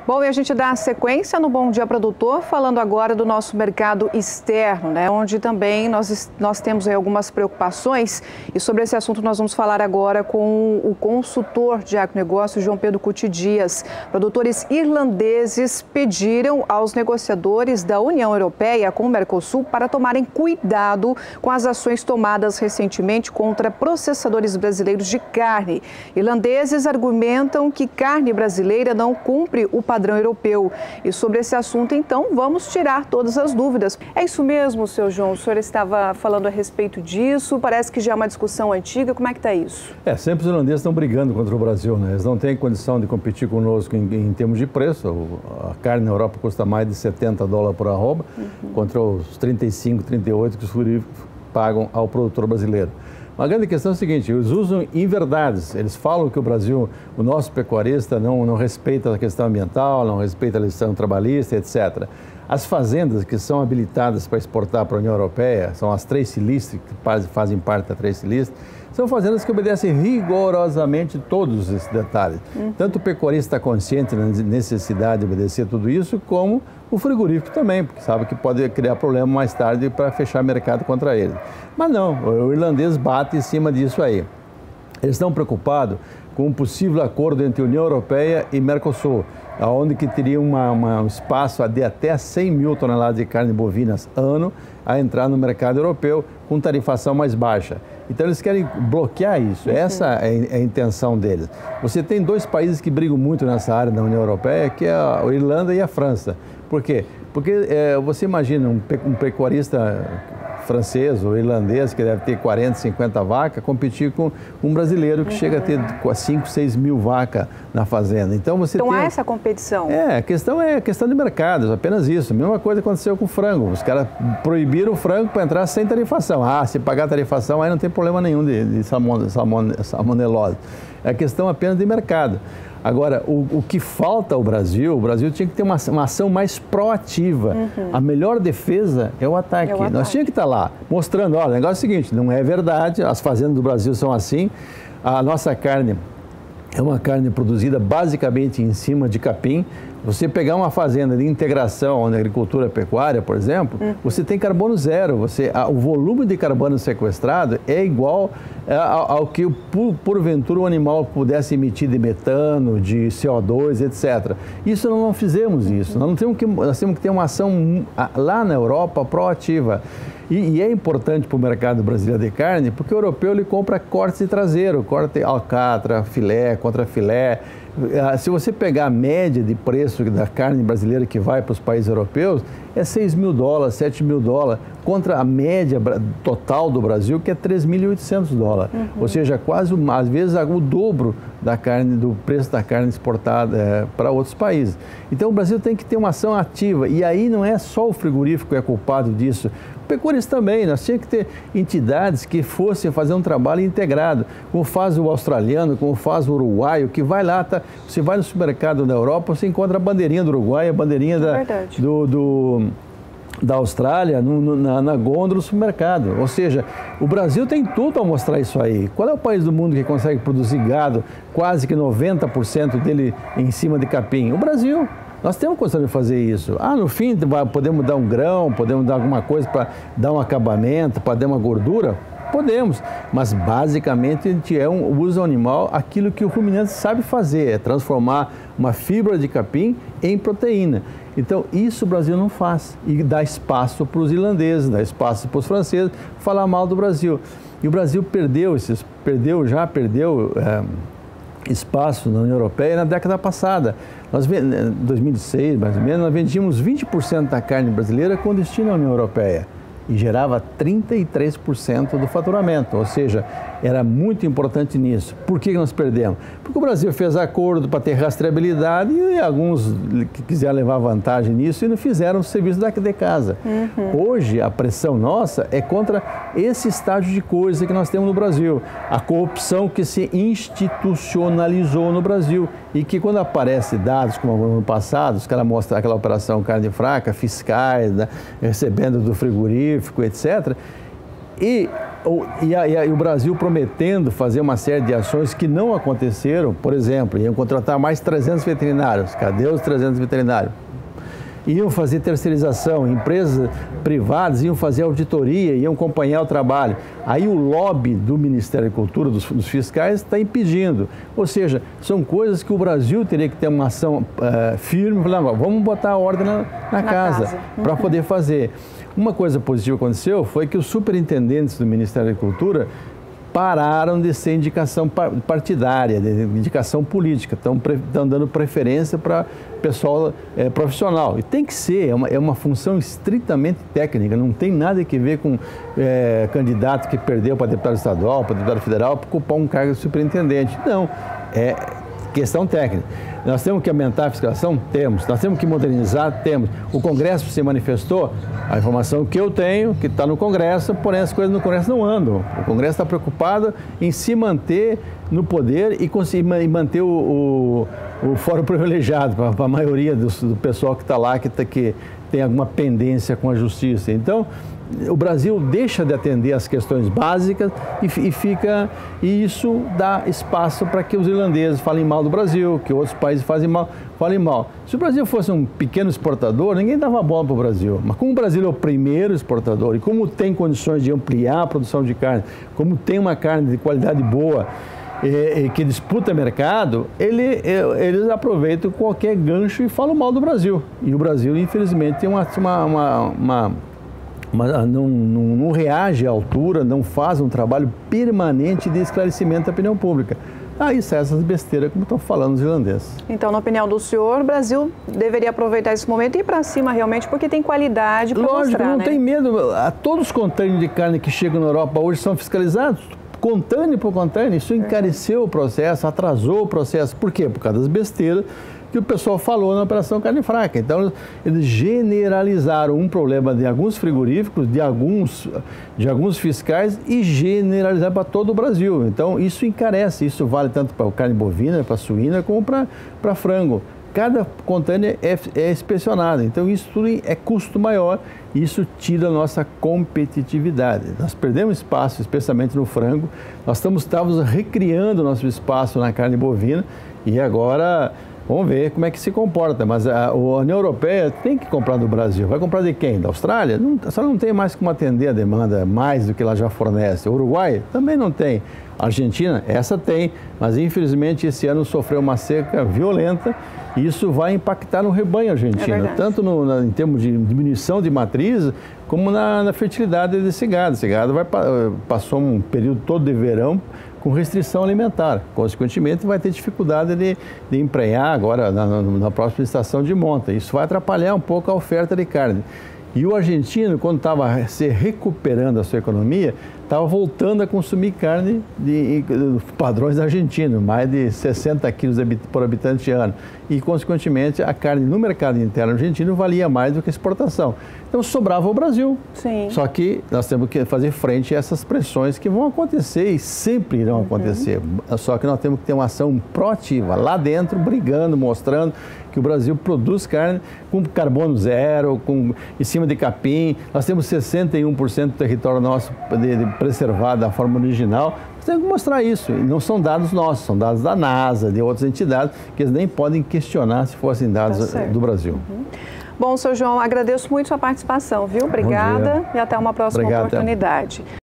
Bom, e a gente dá sequência no Bom Dia Produtor, falando agora do nosso mercado externo, né? Onde também nós temos aí algumas preocupações. E sobre esse assunto nós vamos falar agora com o consultor de agronegócio, João Pedro Cuti Dias. Produtores irlandeses pediram aos negociadores da União Europeia com o Mercosul para tomarem cuidado com as ações tomadas recentemente contra processadores brasileiros de carne. Irlandeses argumentam que carne brasileira não cumpre o padrão europeu. E sobre esse assunto, então, vamos tirar todas as dúvidas. É isso mesmo, seu João? O senhor estava falando a respeito disso, parece que já é uma discussão antiga. Como é que está isso? Sempre os irlandeses estão brigando contra o Brasil, né? Eles não têm condição de competir conosco em termos de preço. A carne na Europa custa mais de $70 por arroba, contra os 35, 38 que os frigoríficos pagam ao produtor brasileiro. A grande questão é a seguinte: eles usam inverdades. Eles falam que o Brasil, o nosso pecuarista, não respeita a questão ambiental, não respeita a legislação trabalhista, etc. As fazendas que são habilitadas para exportar para a União Europeia, são as Trace List, que fazem parte da Trace List, são fazendas que obedecem rigorosamente todos esses detalhes. Tanto o pecuarista está consciente da necessidade de obedecer tudo isso, como o frigorífico também, porque sabe que pode criar problema mais tarde para fechar mercado contra ele. Mas não, o irlandês bate em cima disso aí. Eles estão preocupados com um possível acordo entre a União Europeia e Mercosul, onde que teria um espaço de até 100 mil toneladas de carne bovinas ano a entrar no mercado europeu com tarifação mais baixa. Então eles querem bloquear isso, essa é a intenção deles. Você tem dois países que brigam muito nessa área da União Europeia, que é a Irlanda e a França. Por quê? Porque você imagina um pecuarista francês ou irlandês, que deve ter 40, 50 vacas, competir com um brasileiro que chega a ter 5, 6 mil vacas na fazenda. Então há essa competição? A questão é questão de mercado, apenas isso. A mesma coisa aconteceu com o frango. Os caras proibiram o frango para entrar sem tarifação. Se pagar tarifação, aí não tem problema nenhum de salmonelose. É questão apenas de mercado. Agora, o que falta ao Brasil, o Brasil tinha que ter uma ação mais proativa. A melhor defesa é o ataque. Nós tínhamos que estar lá, mostrando, olha, o negócio é o seguinte, não é verdade, as fazendas do Brasil são assim, a nossa carne é uma carne produzida basicamente em cima de capim. Você pegar uma fazenda de integração na agricultura pecuária, por exemplo, você tem carbono zero. O volume de carbono sequestrado é igual ao que, porventura, o animal pudesse emitir de metano, de CO2, etc. Isso nós não fizemos isso. Nós temos que ter uma ação lá na Europa proativa. E é importante para o mercado brasileiro de carne, porque o europeu ele compra corte de traseiro, corte alcatra, filé, contra filé. Se você pegar a média de preço da carne brasileira que vai para os países europeus, é $6 mil, $7 mil, contra a média total do Brasil, que é $3.800. Ou seja, quase, às vezes, o dobro da carne, do preço da carne exportada para outros países. Então, o Brasil tem que ter uma ação ativa. E aí não é só o frigorífico que é culpado disso. O pecuarista também. Nós tínhamos que ter entidades que fossem fazer um trabalho integrado, como faz o australiano, como faz o uruguaio, que vai lá, você vai no supermercado da Europa, você encontra a bandeirinha do Uruguai, a bandeirinha da Austrália na gôndola do supermercado. Ou seja, o Brasil tem tudo a mostrar isso aí. Qual é o país do mundo que consegue produzir gado, quase que 90% dele em cima de capim? O Brasil. Nós temos condição de fazer isso. No fim, podemos dar um grão, podemos dar alguma coisa para dar um acabamento, para dar uma gordura? Podemos, mas basicamente a gente usa o animal aquilo que o ruminante sabe fazer, é transformar uma fibra de capim em proteína. Então, isso o Brasil não faz e dá espaço para os irlandeses, dá espaço para os franceses falar mal do Brasil. E o Brasil perdeu espaço na União Europeia na década passada. Em 2006, mais ou menos, nós vendíamos 20% da carne brasileira com destino à União Europeia e gerava 33% do faturamento, ou seja, era muito importante nisso. Por que nós perdemos? Porque o Brasil fez acordo para ter rastreabilidade e alguns que quiseram levar vantagem nisso e não fizeram o serviço daqui de casa. Hoje, a pressão nossa é contra esse estágio de coisa que nós temos no Brasil. A corrupção que se institucionalizou no Brasil e que quando aparece dados como no ano passado, os caras mostram aquela operação carne fraca, fiscais, né, recebendo do frigorífico, etc., e E o Brasil prometendo fazer uma série de ações que não aconteceram. Por exemplo, iam contratar mais 300 veterinários. Cadê os 300 veterinários? Iam fazer terceirização, empresas privadas iam fazer auditoria, iam acompanhar o trabalho. Aí o lobby do Ministério da Cultura, dos fiscais, está impedindo. Ou seja, são coisas que o Brasil teria que ter uma ação firme, vamos botar a ordem na casa. Para poder fazer. Uma coisa positiva que aconteceu foi que os superintendentes do Ministério da Cultura pararam de ser indicação partidária, de indicação política, estão dando preferência para pessoal profissional. E tem que ser, é uma função estritamente técnica, não tem nada a ver com candidato que perdeu para deputado estadual, para deputado federal, para ocupar um cargo de superintendente. Não, é questão técnica. Nós temos que aumentar a fiscalização? Temos. Nós temos que modernizar? Temos. O Congresso se manifestou? A informação que eu tenho, que está no Congresso, porém as coisas no Congresso não andam. O Congresso está preocupado em se manter no poder e conseguir manter o fórum privilegiado para a maioria do pessoal que está lá, que tem alguma pendência com a justiça. Então, o Brasil deixa de atender as questões básicas e isso dá espaço para que os irlandeses falem mal do Brasil, que outros países falem mal. Se o Brasil fosse um pequeno exportador, ninguém dava bola para o Brasil. Mas como o Brasil é o primeiro exportador e como tem condições de ampliar a produção de carne, como tem uma carne de qualidade boa, que disputa mercado, eles aproveitam qualquer gancho e falam mal do Brasil. E o Brasil, infelizmente, tem não reage à altura, não faz um trabalho permanente de esclarecimento da opinião pública. Aí sai essas besteiras, como estão falando os irlandeses. Então, na opinião do senhor, o Brasil deveria aproveitar esse momento e ir para cima realmente, porque tem qualidade para mostrar, Lógico, não tem medo. Todos os contêineres de carne que chegam na Europa hoje são fiscalizados. Contêiner por contêiner, isso encareceu o processo, atrasou o processo. Por quê? Por causa das besteiras que o pessoal falou na Operação Carne Fraca. Então, eles generalizaram um problema de alguns frigoríficos, de alguns fiscais e generalizaram para todo o Brasil. Então, isso encarece, isso vale tanto para carne bovina, para suína, como para frango. Cada contêiner é inspecionado, então isso tudo é custo maior e isso tira a nossa competitividade. Nós perdemos espaço, especialmente no frango, nós estávamos recriando nosso espaço na carne bovina e agora vamos ver como é que se comporta. Mas a União Europeia tem que comprar do Brasil. Vai comprar de quem? Da Austrália? Só não tem mais como atender a demanda mais do que ela já fornece. O Uruguai também não tem. A Argentina, essa tem, mas infelizmente esse ano sofreu uma seca violenta e isso vai impactar no rebanho argentino, tanto em termos de diminuição de matriz, como na fertilidade desse gado. Esse gado passou um período todo de verão com restrição alimentar, consequentemente vai ter dificuldade de emprenhar agora na próxima estação de monta. Isso vai atrapalhar um pouco a oferta de carne. E o argentino, quando estava se recuperando a sua economia, estava voltando a consumir carne de padrões argentinos, mais de 60 quilos por habitante ano. E, consequentemente, a carne no mercado interno argentino valia mais do que a exportação. Então, sobrava o Brasil. Sim. Só que nós temos que fazer frente a essas pressões que vão acontecer e sempre irão acontecer. Só que nós temos que ter uma ação proativa, lá dentro, brigando, mostrando que o Brasil produz carne com carbono zero, em cima de capim. Nós temos 61% do território nosso preservado da forma original. Nós temos que mostrar isso. E não são dados nossos, são dados da NASA, de outras entidades, que eles nem podem questionar se fossem dados do Brasil. Bom, Sr. João, agradeço muito sua participação, viu? Obrigada e até uma próxima oportunidade.